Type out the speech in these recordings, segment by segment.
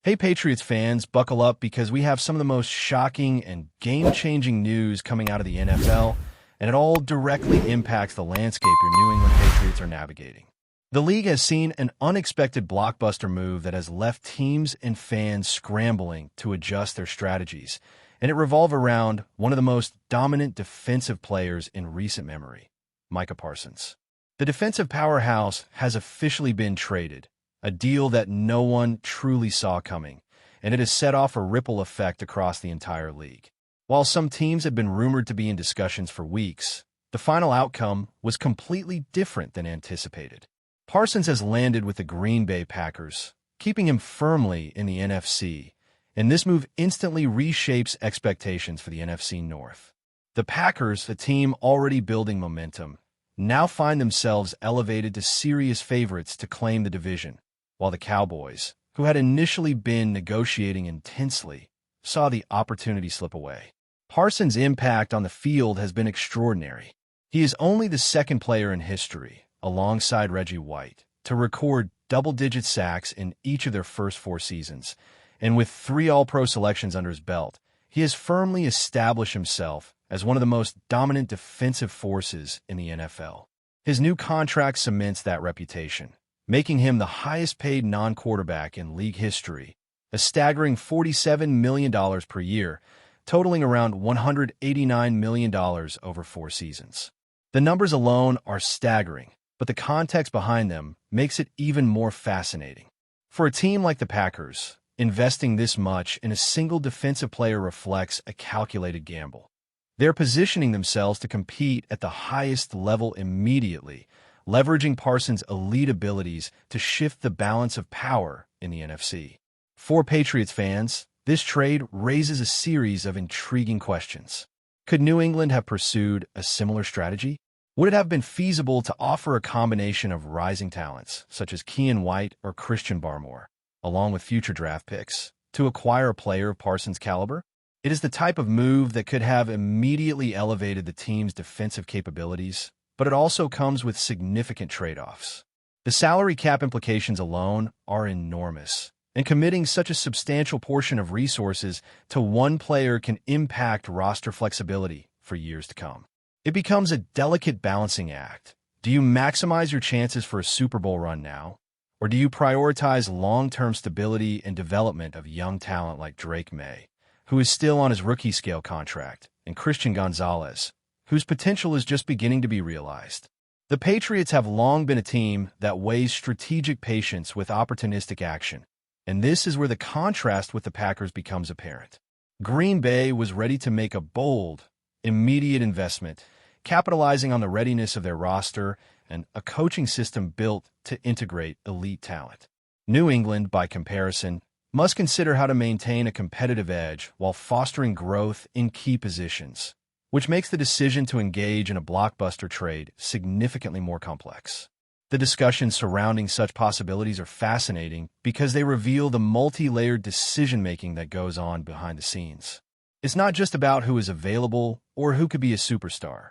Hey Patriots fans, buckle up because we have some of the most shocking and game-changing news coming out of the NFL, and it all directly impacts the landscape your New England Patriots are navigating. The league has seen an unexpected blockbuster move that has left teams and fans scrambling to adjust their strategies, and it revolves around one of the most dominant defensive players in recent memory, Micah Parsons. The defensive powerhouse has officially been traded, a deal that no one truly saw coming, and it has set off a ripple effect across the entire league. While some teams have been rumored to be in discussions for weeks, the final outcome was completely different than anticipated. Parsons has landed with the Green Bay Packers, keeping him firmly in the NFC, and this move instantly reshapes expectations for the NFC North. The Packers, a team already building momentum, now find themselves elevated to serious favorites to claim the division, while the Cowboys, who had initially been negotiating intensely, saw the opportunity slip away. Parsons' impact on the field has been extraordinary. He is only the second player in history, alongside Reggie White, to record double-digit sacks in each of their first 4 seasons, and with 3 All-Pro selections under his belt, he has firmly established himself as one of the most dominant defensive forces in the NFL. His new contract cements that reputation, making him the highest-paid non-quarterback in league history, a staggering $47 million per year, totaling around $189 million over 4 seasons. The numbers alone are staggering, but the context behind them makes it even more fascinating. For a team like the Packers, investing this much in a single defensive player reflects a calculated gamble. They're positioning themselves to compete at the highest level immediately, leveraging Parsons' elite abilities to shift the balance of power in the NFC. For Patriots fans, this trade raises a series of intriguing questions. Could New England have pursued a similar strategy? Would it have been feasible to offer a combination of rising talents, such as Keion White or Christian Barmore, along with future draft picks, to acquire a player of Parsons' caliber? It is the type of move that could have immediately elevated the team's defensive capabilities, but it also comes with significant trade-offs. The salary cap implications alone are enormous, and committing such a substantial portion of resources to one player can impact roster flexibility for years to come. It becomes a delicate balancing act. Do you maximize your chances for a Super Bowl run now, or do you prioritize long-term stability and development of young talent like Drake May, who is still on his rookie scale contract, and Christian Gonzalez, whose potential is just beginning to be realized? The Patriots have long been a team that weighs strategic patience with opportunistic action, and this is where the contrast with the Packers becomes apparent. Green Bay was ready to make a bold, immediate investment, capitalizing on the readiness of their roster and a coaching system built to integrate elite talent. New England, by comparison, must consider how to maintain a competitive edge while fostering growth in key positions, which makes the decision to engage in a blockbuster trade significantly more complex. The discussions surrounding such possibilities are fascinating because they reveal the multi-layered decision-making that goes on behind the scenes. It's not just about who is available or who could be a superstar.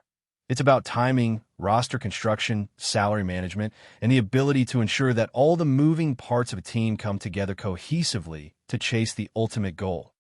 It's about timing, roster construction, salary management, and the ability to ensure that all the moving parts of a team come together cohesively to chase the ultimate goal,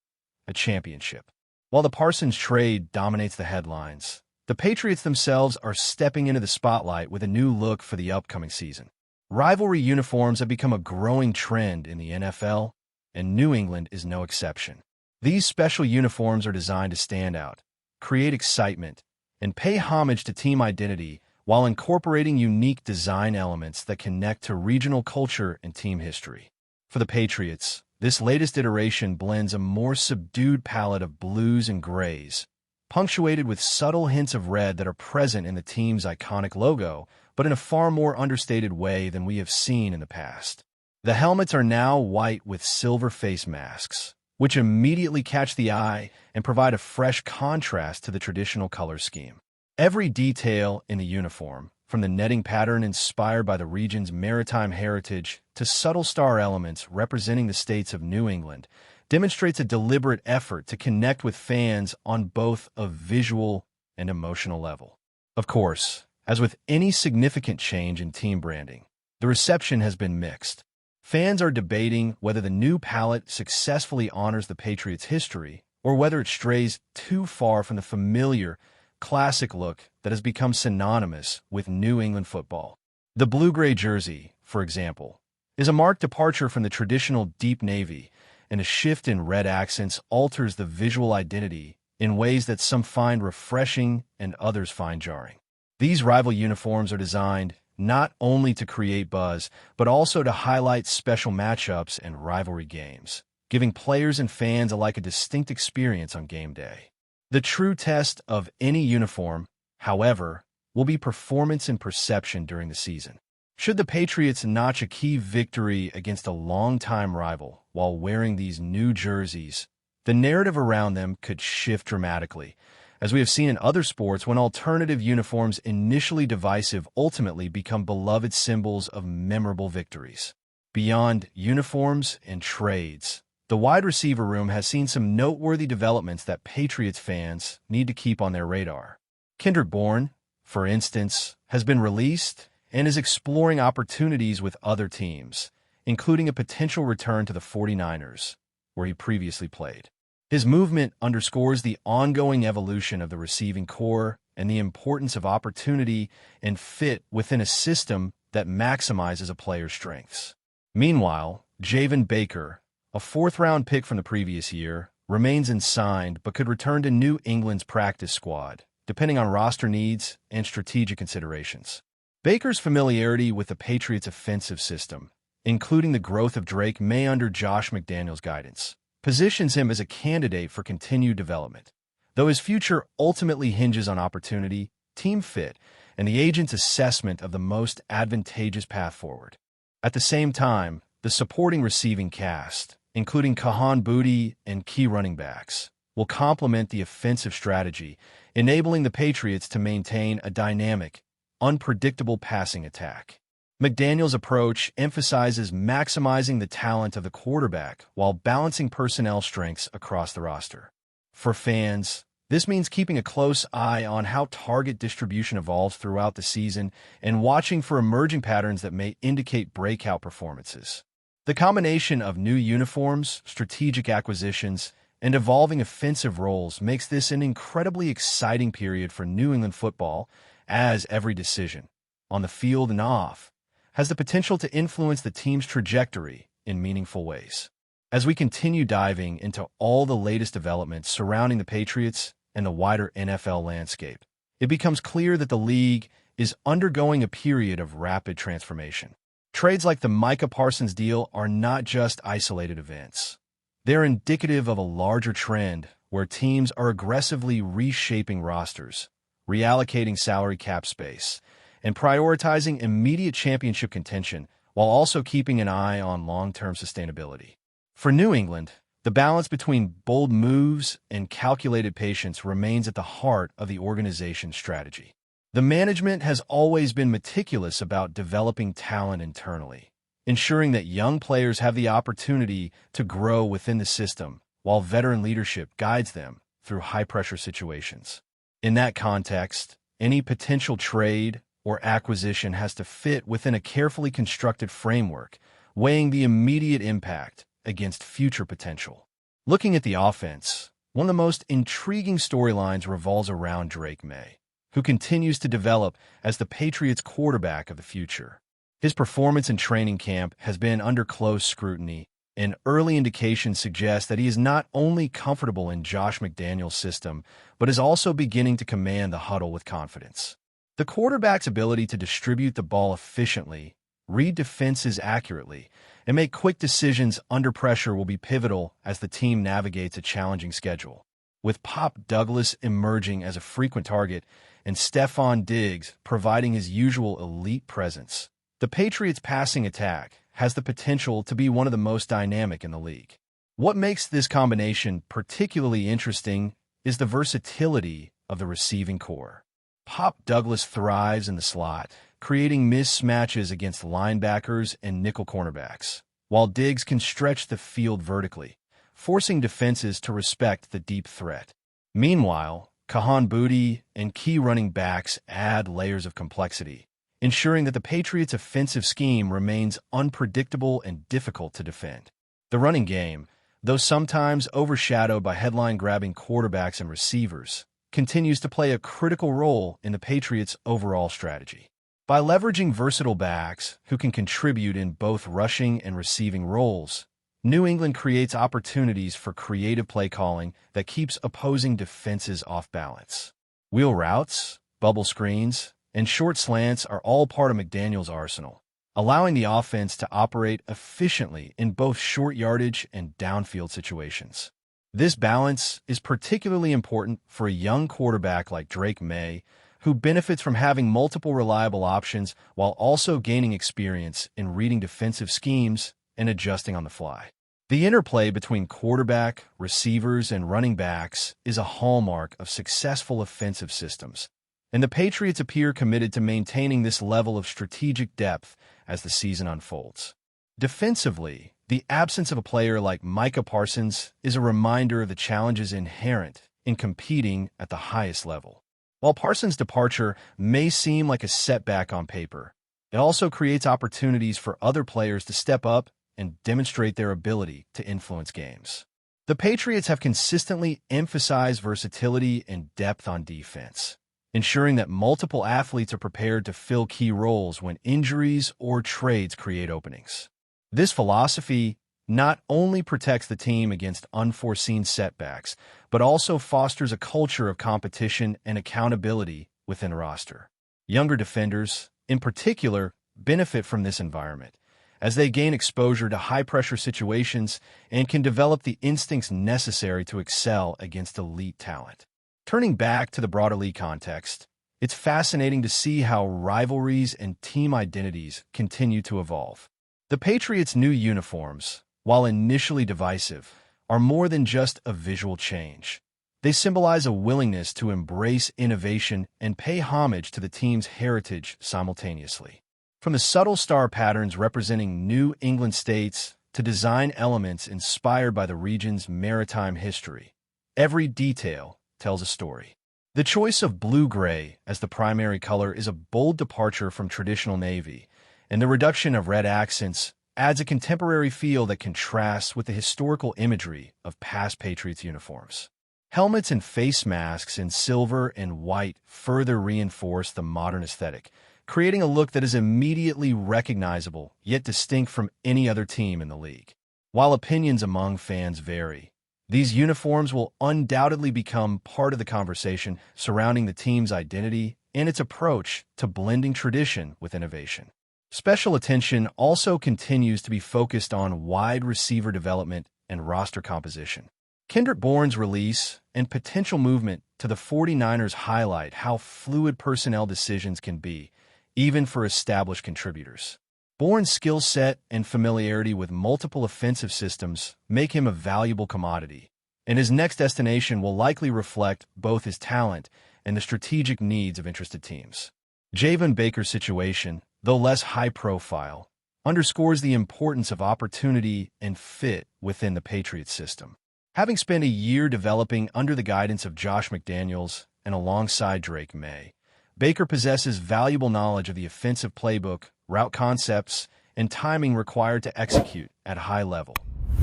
a championship. While the Parsons trade dominates the headlines, the Patriots themselves are stepping into the spotlight with a new look for the upcoming season. Rivalry uniforms have become a growing trend in the NFL, and New England is no exception. These special uniforms are designed to stand out, create excitement, and pay homage to team identity while incorporating unique design elements that connect to regional culture and team history. For the Patriots, this latest iteration blends a more subdued palette of blues and grays, punctuated with subtle hints of red that are present in the team's iconic logo, but in a far more understated way than we have seen in the past. The helmets are now white with silver face masks, which immediately catch the eye and provide a fresh contrast to the traditional color scheme. Every detail in the uniform, from the netting pattern inspired by the region's maritime heritage to subtle star elements representing the states of New England, demonstrates a deliberate effort to connect with fans on both a visual and emotional level. Of course, as with any significant change in team branding, the reception has been mixed. Fans are debating whether the new palette successfully honors the Patriots' history or whether it strays too far from the familiar, classic look that has become synonymous with New England football. The blue-gray jersey, for example, is a marked departure from the traditional deep navy, and a shift in red accents alters the visual identity in ways that some find refreshing and others find jarring. These rival uniforms are designed not only to create buzz, but also to highlight special matchups and rivalry games, giving players and fans alike a distinct experience on game day. The true test of any uniform, however, will be performance and perception during the season. Should the Patriots notch a key victory against a longtime rival while wearing these new jerseys, the narrative around them could shift dramatically, as we have seen in other sports when alternative uniforms initially divisive ultimately become beloved symbols of memorable victories. Beyond uniforms and trades, the wide receiver room has seen some noteworthy developments that Patriots fans need to keep on their radar. Kendrick Bourne, for instance, has been released and is exploring opportunities with other teams, including a potential return to the 49ers, where he previously played. His movement underscores the ongoing evolution of the receiving corps and the importance of opportunity and fit within a system that maximizes a player's strengths. Meanwhile, Javon Baker, a fourth-round pick from the previous year, remains unsigned but could return to New England's practice squad, depending on roster needs and strategic considerations. Baker's familiarity with the Patriots' offensive system, including the growth of Drake May under Josh McDaniels' guidance, positions him as a candidate for continued development, though his future ultimately hinges on opportunity, team fit, and the agent's assessment of the most advantageous path forward. At the same time, the supporting receiving cast, including Kahan Booty and key running backs, will complement the offensive strategy, enabling the Patriots to maintain a dynamic, unpredictable passing attack. McDaniel's approach emphasizes maximizing the talent of the quarterback while balancing personnel strengths across the roster. For fans, this means keeping a close eye on how target distribution evolves throughout the season and watching for emerging patterns that may indicate breakout performances. The combination of new uniforms, strategic acquisitions, and evolving offensive roles makes this an incredibly exciting period for New England football, as every decision, on the field and off, has the potential to influence the team's trajectory in meaningful ways. As we continue diving into all the latest developments surrounding the Patriots and the wider NFL landscape, it becomes clear that the league is undergoing a period of rapid transformation. Trades like the Micah Parsons deal are not just isolated events. They're indicative of a larger trend where teams are aggressively reshaping rosters, reallocating salary cap space, and prioritizing immediate championship contention while also keeping an eye on long-term sustainability. For New England, the balance between bold moves and calculated patience remains at the heart of the organization's strategy. The management has always been meticulous about developing talent internally, ensuring that young players have the opportunity to grow within the system, while veteran leadership guides them through high-pressure situations. In that context, any potential trade or acquisition has to fit within a carefully constructed framework, weighing the immediate impact against future potential. Looking at the offense, one of the most intriguing storylines revolves around Drake May, who continues to develop as the Patriots' quarterback of the future. His performance in training camp has been under close scrutiny, and early indications suggest that he is not only comfortable in Josh McDaniels' system, but is also beginning to command the huddle with confidence. The quarterback's ability to distribute the ball efficiently, read defenses accurately, and make quick decisions under pressure will be pivotal as the team navigates a challenging schedule. With Pop Douglas emerging as a frequent target and Stephon Diggs providing his usual elite presence, the Patriots' passing attack has the potential to be one of the most dynamic in the league. What makes this combination particularly interesting is the versatility of the receiving corps. Pop Douglas thrives in the slot, creating mismatches against linebackers and nickel cornerbacks, while Diggs can stretch the field vertically, forcing defenses to respect the deep threat. Meanwhile, Kahan Booty and key running backs add layers of complexity, ensuring that the Patriots' offensive scheme remains unpredictable and difficult to defend. The running game, though sometimes overshadowed by headline-grabbing quarterbacks and receivers, continues to play a critical role in the Patriots' overall strategy. By leveraging versatile backs who can contribute in both rushing and receiving roles, New England creates opportunities for creative play calling that keeps opposing defenses off balance. Wheel routes, bubble screens, and short slants are all part of McDaniel's arsenal, allowing the offense to operate efficiently in both short yardage and downfield situations. This balance is particularly important for a young quarterback like Drake May, who benefits from having multiple reliable options while also gaining experience in reading defensive schemes and adjusting on the fly. The interplay between quarterback, receivers, and running backs is a hallmark of successful offensive systems, and the Patriots appear committed to maintaining this level of strategic depth as the season unfolds. Defensively, the absence of a player like Micah Parsons is a reminder of the challenges inherent in competing at the highest level. While Parsons' departure may seem like a setback on paper, it also creates opportunities for other players to step up and demonstrate their ability to influence games. The Patriots have consistently emphasized versatility and depth on defense, ensuring that multiple athletes are prepared to fill key roles when injuries or trades create openings. This philosophy not only protects the team against unforeseen setbacks, but also fosters a culture of competition and accountability within the roster. Younger defenders, in particular, benefit from this environment, as they gain exposure to high-pressure situations and can develop the instincts necessary to excel against elite talent. Turning back to the broader league context, it's fascinating to see how rivalries and team identities continue to evolve. The Patriots' new uniforms, while initially divisive, are more than just a visual change. They symbolize a willingness to embrace innovation and pay homage to the team's heritage simultaneously. From the subtle star patterns representing New England states to design elements inspired by the region's maritime history, every detail tells a story. The choice of blue-gray as the primary color is a bold departure from traditional navy, and the reduction of red accents adds a contemporary feel that contrasts with the historical imagery of past Patriots uniforms. Helmets and face masks in silver and white further reinforce the modern aesthetic, creating a look that is immediately recognizable yet distinct from any other team in the league. While opinions among fans vary, these uniforms will undoubtedly become part of the conversation surrounding the team's identity and its approach to blending tradition with innovation. Special attention also continues to be focused on wide receiver development and roster composition. Kendrick Bourne's release and potential movement to the 49ers highlight how fluid personnel decisions can be, even for established contributors. Bourne's skill set and familiarity with multiple offensive systems make him a valuable commodity, and his next destination will likely reflect both his talent and the strategic needs of interested teams. Javon Baker's situation, though less high-profile, underscores the importance of opportunity and fit within the Patriots system. Having spent a year developing under the guidance of Josh McDaniels and alongside Drake May, Baker possesses valuable knowledge of the offensive playbook, route concepts, and timing required to execute at a high level.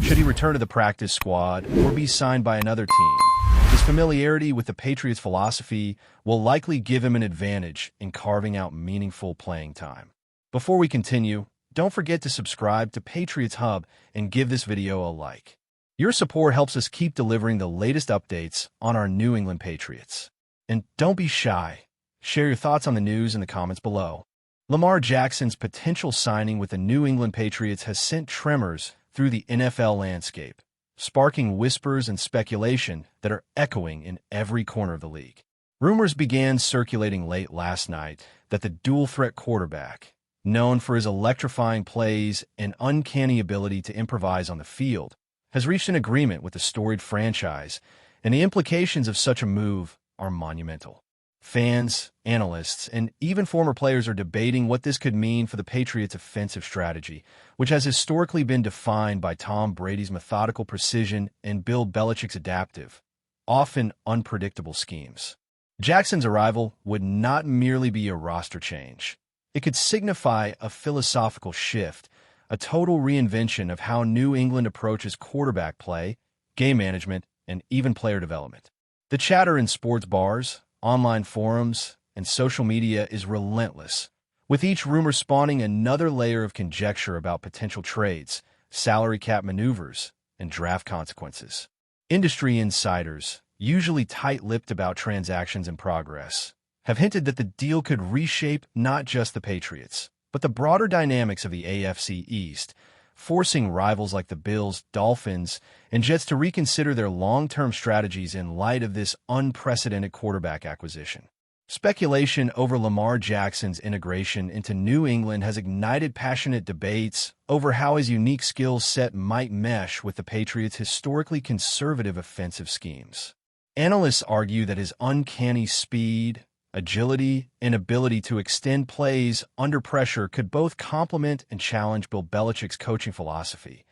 Should he return to the practice squad or be signed by another team, his familiarity with the Patriots' philosophy will likely give him an advantage in carving out meaningful playing time. Before we continue, don't forget to subscribe to Patriots Hub and give this video a like. Your support helps us keep delivering the latest updates on our New England Patriots. And don't be shy. Share your thoughts on the news in the comments below. Lamar Jackson's potential signing with the New England Patriots has sent tremors through the NFL landscape, sparking whispers and speculation that are echoing in every corner of the league. Rumors began circulating late last night that the dual-threat quarterback, known for his electrifying plays and uncanny ability to improvise on the field, has reached an agreement with the storied franchise, and the implications of such a move are monumental. Fans, analysts, and even former players are debating what this could mean for the Patriots' offensive strategy, which has historically been defined by Tom Brady's methodical precision and Bill Belichick's adaptive, often unpredictable schemes. Jackson's arrival would not merely be a roster change. It could signify a philosophical shift, a total reinvention of how New England approaches quarterback play, game management, and even player development. The chatter in sports bars, online forums, and social media is relentless, with each rumor spawning another layer of conjecture about potential trades, salary cap maneuvers, and draft consequences. Industry insiders, usually tight-lipped about transactions in progress, have hinted that the deal could reshape not just the Patriots, but the broader dynamics of the AFC East, forcing rivals like the Bills, Dolphins, and Jets to reconsider their long-term strategies in light of this unprecedented quarterback acquisition. Speculation over Lamar Jackson's integration into New England has ignited passionate debates over how his unique skill set might mesh with the Patriots' historically conservative offensive schemes. Analysts argue that his uncanny speed, agility, and ability to extend plays under pressure could both complement and challenge Bill Belichick's coaching philosophy,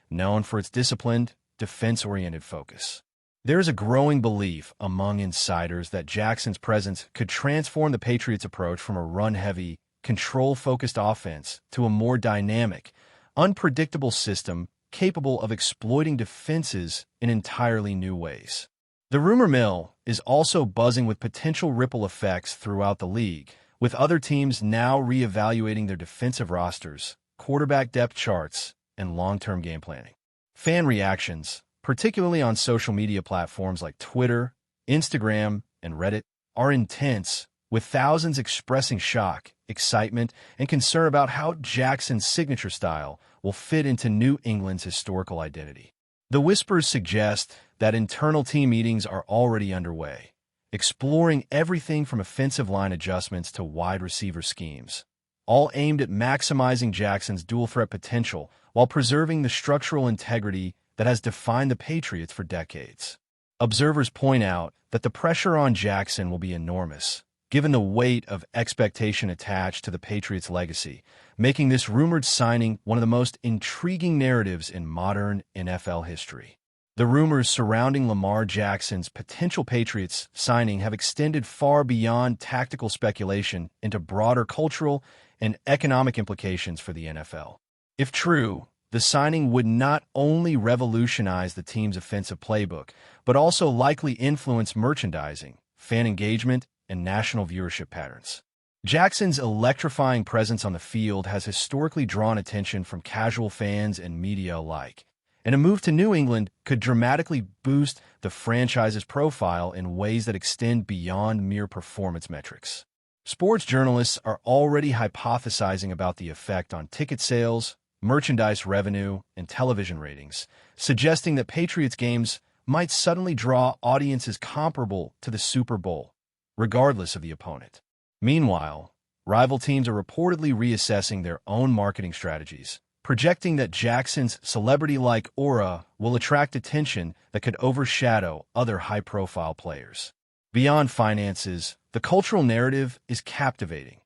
known for its disciplined, defense-oriented focus. There is a growing belief among insiders that Jackson's presence could transform the Patriots' approach from a run-heavy, control-focused offense to a more dynamic, unpredictable system capable of exploiting defenses in entirely new ways. The rumor mill is also buzzing with potential ripple effects throughout the league, with other teams now reevaluating their defensive rosters, quarterback depth charts, and long-term game planning. Fan reactions, particularly on social media platforms like Twitter, Instagram, and Reddit, are intense, with thousands expressing shock, excitement, and concern about how Jackson's signature style will fit into New England's historical identity. The whispers suggest that internal team meetings are already underway, exploring everything from offensive line adjustments to wide receiver schemes, all aimed at maximizing Jackson's dual-threat potential while preserving the structural integrity that has defined the Patriots for decades. Observers point out that the pressure on Jackson will be enormous, given the weight of expectation attached to the Patriots' legacy, making this rumored signing one of the most intriguing narratives in modern NFL history. The rumors surrounding Lamar Jackson's potential Patriots signing have extended far beyond tactical speculation into broader cultural and economic implications for the NFL. If true, the signing would not only revolutionize the team's offensive playbook, but also likely influence merchandising, fan engagement, and national viewership patterns. Jackson's electrifying presence on the field has historically drawn attention from casual fans and media alike, and a move to New England could dramatically boost the franchise's profile in ways that extend beyond mere performance metrics. Sports journalists are already hypothesizing about the effect on ticket sales, merchandise revenue, and television ratings, suggesting that Patriots games might suddenly draw audiences comparable to the Super Bowl, regardless of the opponent. Meanwhile, rival teams are reportedly reassessing their own marketing strategies, projecting that Jackson's celebrity-like aura will attract attention that could overshadow other high-profile players. Beyond finances, the cultural narrative is captivating.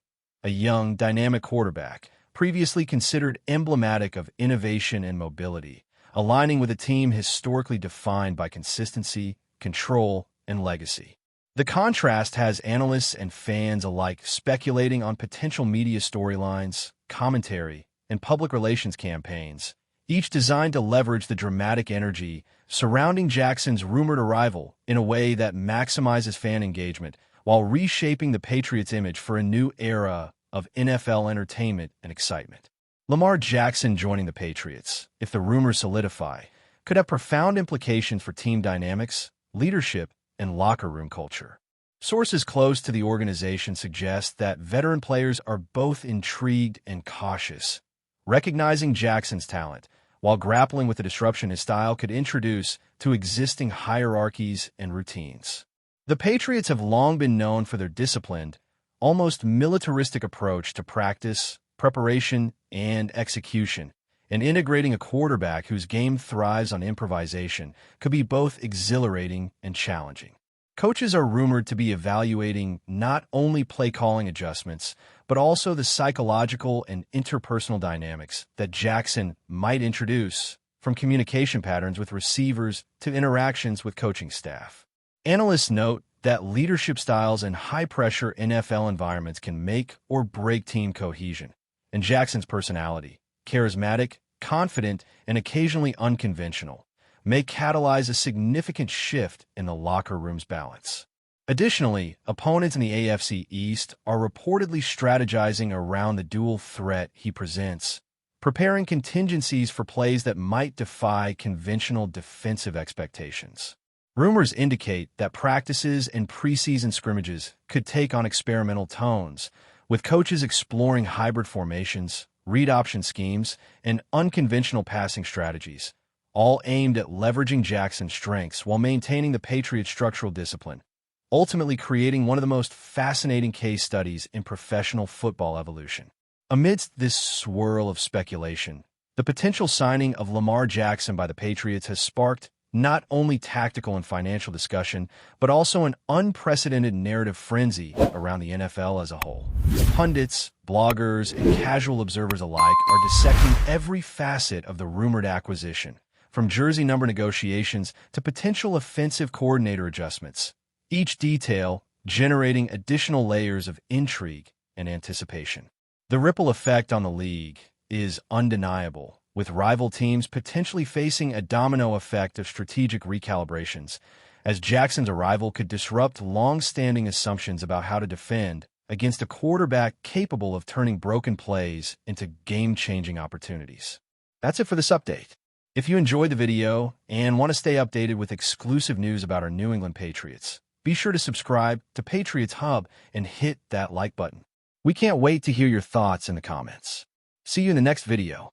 A young, dynamic quarterback, previously considered emblematic of innovation and mobility, aligning with a team historically defined by consistency, control, and legacy. The contrast has analysts and fans alike speculating on potential media storylines, commentary, and public relations campaigns, each designed to leverage the dramatic energy surrounding Jackson's rumored arrival in a way that maximizes fan engagement while reshaping the Patriots' image for a new era of NFL entertainment and excitement. Lamar Jackson joining the Patriots, if the rumors solidify, could have profound implications for team dynamics, leadership, and locker room culture. Sources close to the organization suggest that veteran players are both intrigued and cautious, recognizing Jackson's talent, while grappling with the disruption his style could introduce to existing hierarchies and routines. The Patriots have long been known for their disciplined, almost militaristic approach to practice, preparation, and execution, and integrating a quarterback whose game thrives on improvisation could be both exhilarating and challenging. Coaches are rumored to be evaluating not only play-calling adjustments, but also the psychological and interpersonal dynamics that Jackson might introduce, from communication patterns with receivers to interactions with coaching staff. Analysts note that leadership styles and high-pressure NFL environments can make or break team cohesion. And Jackson's personality, charismatic, confident, and occasionally unconventional, may catalyze a significant shift in the locker room's balance. Additionally, opponents in the AFC East are reportedly strategizing around the dual threat he presents, preparing contingencies for plays that might defy conventional defensive expectations. Rumors indicate that practices and preseason scrimmages could take on experimental tones, with coaches exploring hybrid formations, read option schemes, and unconventional passing strategies, all aimed at leveraging Jackson's strengths while maintaining the Patriots' structural discipline, ultimately creating one of the most fascinating case studies in professional football evolution. Amidst this swirl of speculation, the potential signing of Lamar Jackson by the Patriots has sparked not only tactical and financial discussion, but also an unprecedented narrative frenzy around the NFL as a whole. Pundits, bloggers, and casual observers alike are dissecting every facet of the rumored acquisition, from jersey number negotiations to potential offensive coordinator adjustments, each detail generating additional layers of intrigue and anticipation. The ripple effect on the league is undeniable, with rival teams potentially facing a domino effect of strategic recalibrations, as Jackson's arrival could disrupt long-standing assumptions about how to defend against a quarterback capable of turning broken plays into game-changing opportunities. That's it for this update. If you enjoyed the video and want to stay updated with exclusive news about our New England Patriots, be sure to subscribe to Patriots Hub and hit that like button. We can't wait to hear your thoughts in the comments. See you in the next video.